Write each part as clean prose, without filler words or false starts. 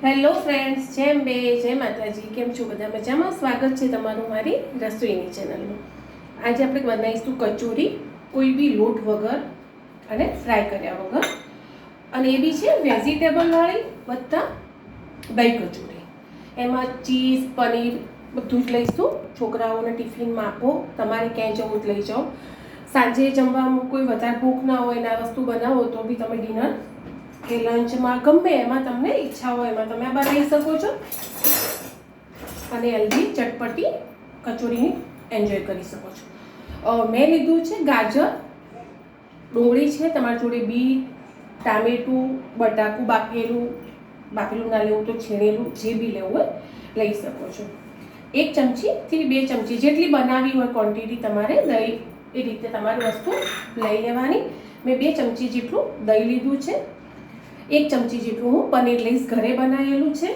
Hello friends, જેમ બે જય માતાજી. કેમ છો બધા? મજામાં? સ્વાગત છે તમારું મારી રસોઈની ચેનલમાં. આજે આપણે બનાવીશું કચોરી, કોઈ બી લોટ વગર અને ફ્રાય કર્યા વગર, અને એ બી છે વેજીટેબલવાળી વત્તા દહીં કચોરી. એમાં ચીઝ, પનીર બધું જ લઈશું. છોકરાઓને ટિફિનમાં આપો, તમારે ક્યાંય જવું જ લઈ જાઓ. સાંજે જમવામાં કોઈ વધારે ભૂખ ના હોય ને આ વસ્તુ બનાવો તો બી તમે ડિનર કે લંચમાં ગમે એમાં તમને ઈચ્છા હોય એમાં તમે બનાવી શકો છો અને હેલ્ધી ચટપટી કચોરીની એન્જોય કરી શકો છો. મેં લીધું છે ગાજર, ડુંગળી છે, તમારી જોડે બીટ, ટામેટું, બટાકું બાફેલું ના લેવું તો છીણેલું, જે બી લેવું હોય લઈ શકો છો. 1 ચમચીથી 2 ચમચી જેટલી બનાવી હોય ક્વોન્ટિટી તમારે દહીં એ રીતે તમારી વસ્તુ લઈ લેવાની. મેં 2 ચમચી જેટલું દહીં લીધું છે. 1 ચમચી જેટલું હું પનીર લઈશ, ઘરે બનાવેલું છે.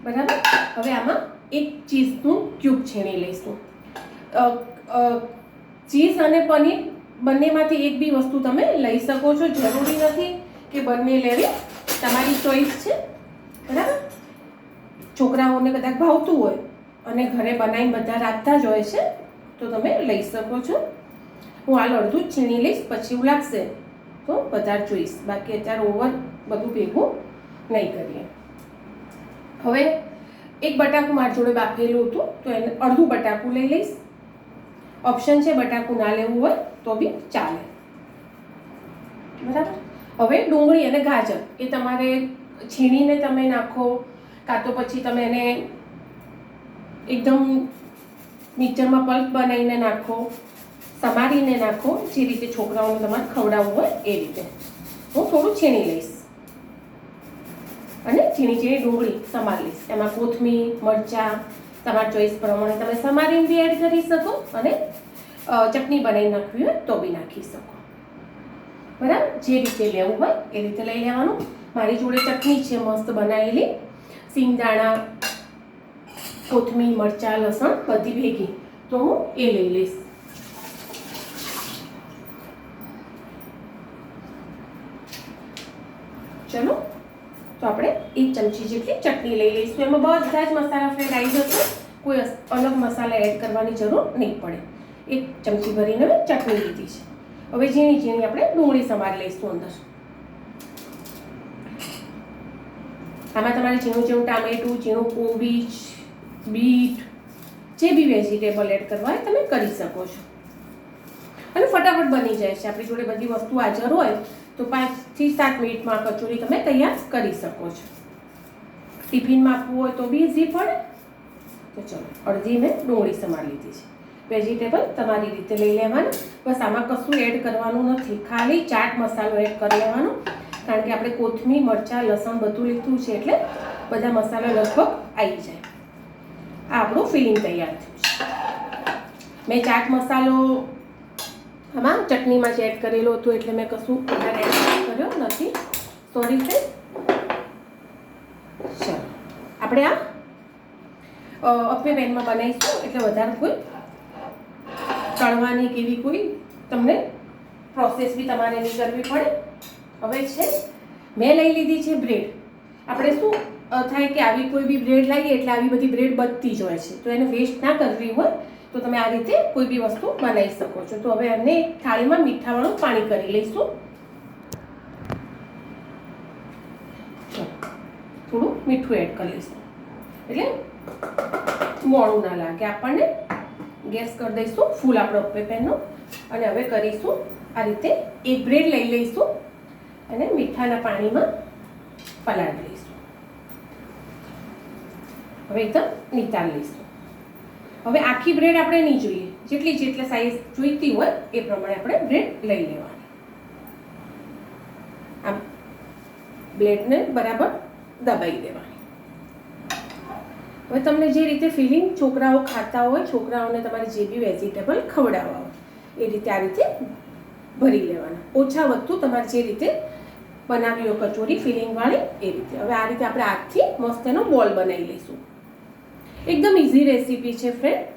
બરાબર. હવે આમાં 1 ચીઝનું ક્યુબ છીણી લઈશું. ચીઝ અને પનીર બંનેમાંથી એક બી વસ્તુ તમે લઈ શકો છો. જરૂરી નથી કે બંને લેવી, તમારી ચોઈસ છે. બરાબર. છોકરાઓને કદાચ ભાવતું હોય અને ઘરે બનાવીને બધા રાખતા જ હોય છે તો તમે લઈ શકો છો. હું હાલ અડધું જ છીણી લઈશ, પછી એવું લાગશે તો વધારે જોઈશ, બાકી અત્યારે ઓવર બધું ભેગું નહીં કરીએ. હવે 1 બટાકું મારી જોડે બાફેલું હતું તો એને અડધું બટાકું લઈ લઈશ. ઓપ્શન છે, બટાકું ના લેવું હોય તો બી ચાલે. બરાબર. હવે ડુંગળી અને ગાજર એ તમારે છીણીને તમે નાખો, કાં તો પછી તમે એને એકદમ મિક્સરમાં પલ્પ બનાવીને નાખો, સમારીને નાખો, જે રીતે છોકરાઓને તમારે ખવડાવવું હોય એ રીતે. હું થોડું છીણી લઈશ અને ઝીણી ડુંગળી સમારી લઈશ. એમાં કોથમીર, મરચાં તમારા ચોઈસ પ્રમાણે તમે સમારીને બી એડ કરી શકો અને ચટણી બનાવી નાખવી હોય તો બી નાખી શકો. બરાબર. જે રીતે લેવું હોય એ રીતે લઈ લેવાનું. મારી જોડે ચટણી છે મસ્ત બનાવેલી, સિંગદાણા, કોથમીર, મરચાં, લસણ બધી ભેગી, તો હું એ લઈ લઈશ. ચલો, તો આપણે 1 ચમચી જેટલી ચટણી લઈ લઈશું. એમાં બધા જ મસાલા ફ્રેન્ડ આવી જશે, કોઈ અલગ મસાલા એડ કરવાની જરૂર નહીં પડે. 1 ચમચી ભરીને મેં ચટણી લીધી છે. હવે ઝીણી આપણે ડુંગળી સમારી લઈશું અંદર. આમાં તમારે ઝીણું ટામેટું, ઝીણું કોબીજ, બીટ, જે બી વેજીટેબલ એડ કરવા હોય તમે કરી શકો છો અને ફટાફટ બની જાય છે. આપણી જોડે બધી વસ્તુ હાજર હોય તો 5 થી 7 મિનિટમાં કચોરી તમે તૈયાર કરી શકો છો. ટિફિનમાં આપવું હોય તો બી ઇઝી પડે. તો ચલો, અડધી મેં ડુંગળી સમારી લીધી છે. વેજીટેબલ તમારી રીતે લઈ લેવાના. બસ આમાં કશું એડ કરવાનું નથી, ખાલી ચાટ મસાલો એડ કરી લેવાનો, કારણ કે આપણે કોથમીર, મરચાં, લસણ બધું લીધું છે એટલે બધા મસાલા લગભગ આવી જાય. આ આપણું ફિલિંગ તૈયાર થયું છે. મેં ચાટ મસાલો આમાં ચટણીમાં જ એડ કરેલો હતો એટલે મેં કશું વધારે એડ કર્યો નથી. Sorry friend. ચાલો, આપણે આ અપ્પે પેનમાં બનાવીશું એટલે વધારે કોઈ તળવાની કેવી કોઈ તમને પ્રોસેસ બી તમારે નહીં કરવી પડે. હવે છે, મેં લઈ લીધી છે બ્રેડ. આપણે શું થાય કે આવી કોઈ બી બ્રેડ લાવીએ એટલે આવી બધી બ્રેડ બચતી જ હોય છે, તો એને વેસ્ટ ના કરવી હોય તો તમે આ રીતે કોઈ બી વસ્તુ બનાવી શકો છો. તો હવે એને એક થાળીમાં મીઠાવાળું પાણી કરી લઈશું. થોડું મીઠું એડ કરી લઈશું એટલે મોડું ના લાગે આપણને. ગેસ કરી દઈશું ફૂલ આપણો અપ્પે પેનનો અને હવે કરીશું આ રીતે. એક બ્રેડ લઈ લઈશું અને મીઠાના પાણીમાં પલાળી લઈશું. હવે એકદમ નિતારી લઈશું. હવે આખી બ્રેડ આપણે નહીં જોઈએ, જેટલી સાઈઝ જોઈતી હોય એ પ્રમાણે આપણે બ્રેડ લઈ લેવાની. આમ બ્રેડને બરાબર દબાઈ દેવાની. હવે તમને જે રીતે ફિલિંગ છોકરાઓ ખાતા હોય, છોકરાઓને તમારે જે બી વેજીટેબલ ખવડાવવા હોય એ રીતે આ રીતે ભરી લેવાના. ઓછા વધતું તમારે જે રીતે બનાવી હોય કચોરી ફિલિંગવાળી એ રીતે. હવે આ રીતે આપણે હાથથી મસ્ત એનો બોલ બનાવી લઈશું. એકદમ ઇઝી રેસીપી છે ફ્રેન્ડ.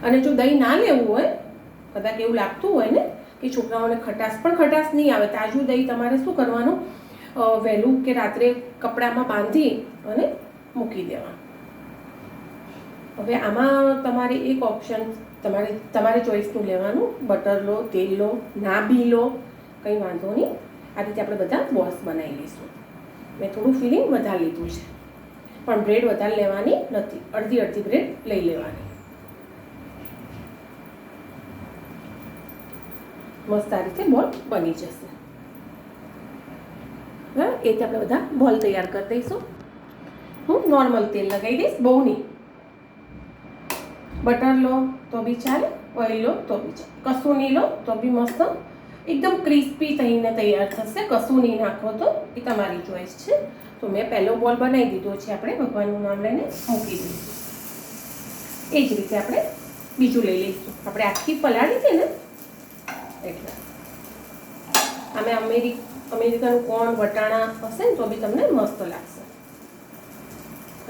અને જો દહીં ના લેવું હોય, કદાચ એવું લાગતું હોય ને કે છોકરાઓને ખટાશ નહીં આવે. તાજું દહીં તમારે શું કરવાનું, વહેલું કે રાત્રે કપડામાં બાંધી અને મૂકી દેવાનું. હવે આમાં તમારે એક ઓપ્શન તમારે ચોઈસનું લેવાનું. બટર લો, તેલ લો, ના બી લો, કંઈ વાંધો નહીં. આ રીતે આપણે બધા બોલ્સ બનાવી લઈશું. મેં થોડું ફિલિંગ વધારે લીધું છે, પણ બ્રેડ વધારે લેવાની નથી, અડધી બ્રેડ લઈ લેવાની. મસ્ત આ રીતે બોલ બની જશે. બરાબર, એ રીતે આપણે બધા બોલ તૈયાર કરી દઈશું. હું નોર્મલ તેલ લગાવી દઈશ, બહુ નહીં. બટર લો તો બી ચાલે, ઓઇલ લો તો બી ચાલે, કશું નહીં લો તો બી મસ્ત એકદમ ક્રિસ્પી થઈને તૈયાર થશે. કશું નહીં નાખો તો એ તમારી ચોઈસ છે. તો મેં પહેલો બોલ બનાવી દીધો છે, આપણે ભગવાનનું નામ લઈને મૂકી દઈશું. એ જ રીતે આપણે બીજું લઈ લઈશું. આપણે આખી પલાળી છે ને એટલે અમે અમેરિકાનું કોર્ન વટાણા હશે ને તો બી તમને મસ્ત લાગશે.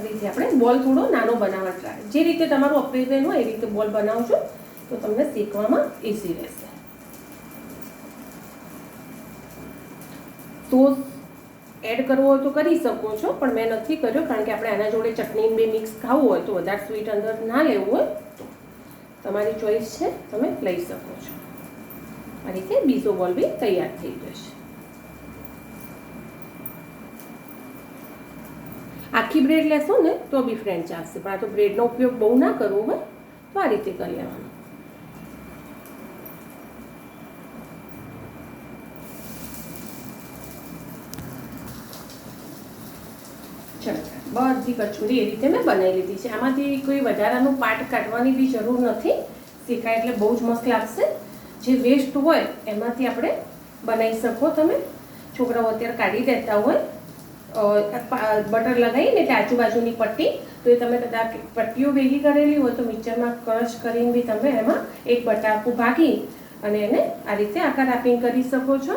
રીતે આપણે બોલ થોડો નાનો બનાવવા ટ્રાય, જે રીતે તમારું અપે પેન હોય એ રીતે બોલ બનાવજો તો તમને શેકવામાં ઇઝી રહેશે. સોસ એડ કરવો હોય તો કરી શકો છો, પણ મેં નથી કર્યો કારણ કે આપણે આના જોડે ચટણી બે મિક્સ ખાવું હોય તો વધારે સ્વીટ અંદર ના લેવું હોય તો તમારી ચોઈસ છે, તમે લઈ શકો છો. આ રીતે બીજો બોલ બી તૈયાર થઈ જશે. આખી બ્રેડ લેશો ને તો બી ફ્રેન્ડ ચાલશે, પણ આ તો બ્રેડનો ઉપયોગ બહુ ના કરવો હોય તો આ રીતે કરી લેવાનું. ચલો, બધી કચોરી એ રીતે મેં બનાવી લીધી છે. આમાંથી કોઈ વધારાનું પાર્ટ કાઢવાની બી જરૂર નથી. શેકાય એટલે બહુ જ મસ્ત લાગશે. જે વેસ્ટ હોય એમાંથી આપણે બનાવી શકો તમે. છોકરાઓ અત્યારે કાઢી દેતા હોય બટર લગાવીને એટલે આજુબાજુની પટ્ટી, તો એ તમે કદાચ પટ્ટીઓ ભેગી કરેલી હોય તો મિક્સરમાં ક્રશ કરીને બી તમે એમાં એક બટાકું ભાગી અને એને આ રીતે આકાર આપીને કરી શકો છો.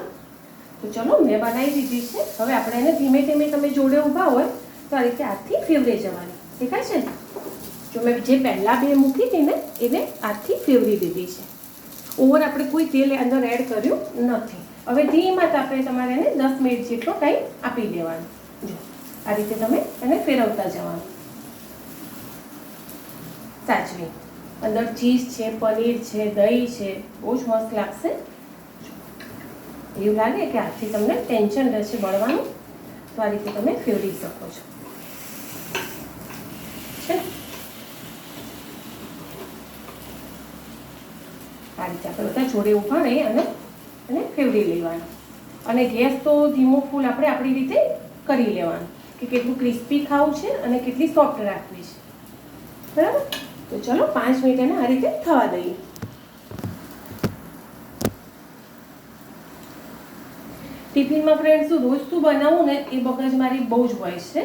તો ચલો, મેં બનાવી દીધી છે. હવે આપણે એને ધીમે ધીમે તમે જોડે ઊભા હોય તો આ રીતે હાથથી ફેવરી જવાની. દેખાય છે ને? જો મેં જે પહેલાં બે મૂકી હતી ને એને હાથથી ફેવરી દીધી છે. ઓવર આપણે કોઈ તેલ અંદર એડ કર્યું નથી. હવે ધીમા તાપે તમારે એને 10 મિનિટ જેટલો ટાઈમ આપી દેવાનો. જો આ રીતે તમે એને ફેરવતા જવાનું સાચવી. અંદર ચીઝ છે, પનીર છે, દહીં છે, બહુ જ મસ્ત લાગશે. એવું લાગે કે હાથથી તમને ટેન્શન રહેશે બળવાનું તો આ રીતે તમે ફેરવી શકો છો. આ રીતે આપણે બધા જોડે ઊભા રહી અને ફેરવી લેવાનું. અને ગેસ તો ધીમો ફૂલ આપણે આપણી રીતે કરી લેવાનું કે કેટલું ક્રિસ્પી ખાવું છે અને કેટલી સોફ્ટ રાખવી છે. બરાબર? તો ચલો 5 મિનિટ એને આ રીતે થવા દઈએ. ટિફિનમાં ફ્રેન્ડ રોજ શું બનાવું ને એ મગજ મારી બહુ જ હોય છે.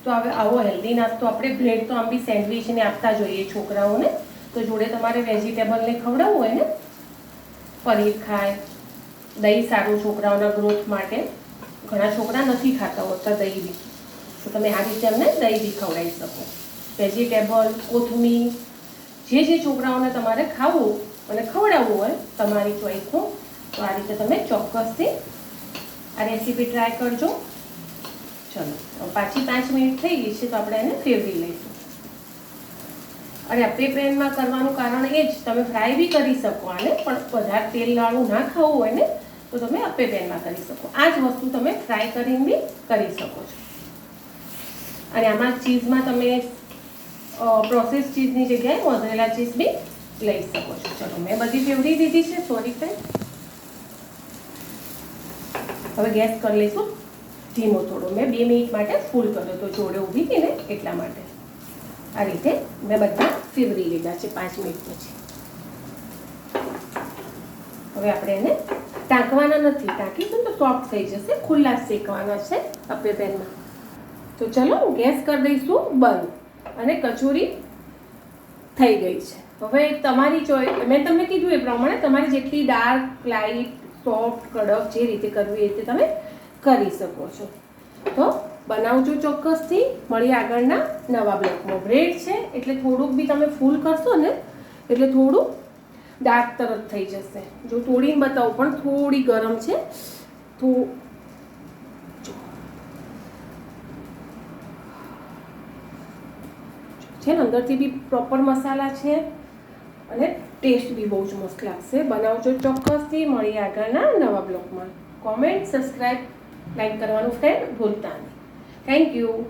તો હવે આવો હેલ્ધી નાસ્તો આપણે બ્રેડ તો આમ બી સેન્ડવિચને આપતા જોઈએ છોકરાઓને. તો જોડે તમારે વેજીટેબલને ખવડાવવું હોય ને, પનીર ખાય, દહીં સારું છોકરાઓના ગ્રોથ માટે. ઘણા છોકરા નથી ખાતા હોતા દહીં બી, તો તમે આ રીતે અમને દહીં બી ખવડાવી શકો. વેજીટેબલ, કોથમીર, જે છોકરાઓને તમારે ખાવું અને ખવડાવવું હોય તમારી ચોઈસનું, તો આ રીતે તમે ચોક્કસથી આ રેસીપી ટ્રાય કરજો. ચલો, પાછી 5 મિનિટ થઈ ગઈ છે તો આપણે એને ફેરવી લઈશું. અને અપે પેનમાં કરવાનું કારણ એ જ, તમે ફ્રાય બી કરી શકો આને, પણ વધારે તેલવાળું ના ખાવું હોય ને તો તમે અપે પેનમાં કરી શકો. આ જ વસ્તુ તમે ફ્રાય કરીને બી કરી શકો છો. અને આમાં ચીઝમાં તમે પ્રોસેસ ચીઝની જગ્યાએ મોઝરેલા ચીઝ બી લઈ શકો છો. ચલો, મેં બધી ફેરવી દીધી છે. Sorry friend. હવે ગેસ કરી લઈશું ધીમો થોડો. મેં 2 મિનિટ માટે ફૂલ કર્યો તો જોડે ઊભી હતી ને એટલા માટે. આ રીતે મેં બધા ફેરવી લીધા છે 5 મિનિટ પછી. હવે આપણે એને ટાંકવાના નથી, ટાંકીશું તો સોફ્ટ થઈ જશે. ખુલ્લા શેકવાના છે અપે પેનમાં. તો ચલો, ગેસ કરી દઈશું બંધ. અને કચોરી થઈ ગઈ છે. હવે તમારી ચોઈસ, મેં તમને કીધું એ પ્રમાણે તમારે જેટલી ડાર્ક, લાઇટ, સોફ્ટ, કડક જે રીતે કરવી એ રીતે તમે કરી શકો છો. તો બનાવજો ચોક્કસથી. મળીએ આગળના નવા બ્લોગમાં. બ્રેડ છે એટલે થોડુંક બી તમે ફૂલ કરશો ને એટલે થોડું ડાર્ક તરત થઈ જશે. જો તોડીને બતાવું પણ થોડી ગરમ છે તો છે ને અંદરથી બી પ્રોપર મસાલા છે અને ટેસ્ટ બી બહુ જ મસ્ત લાગશે. બનાવજો ચોક્કસથી. મળીએ આગળના નવા બ્લોગમાં. કોમેન્ટ, સબસ્ક્રાઈબ, લાઈક કરવાનું ફ્રેન્ડ ભૂલતા નહીં. Thank you.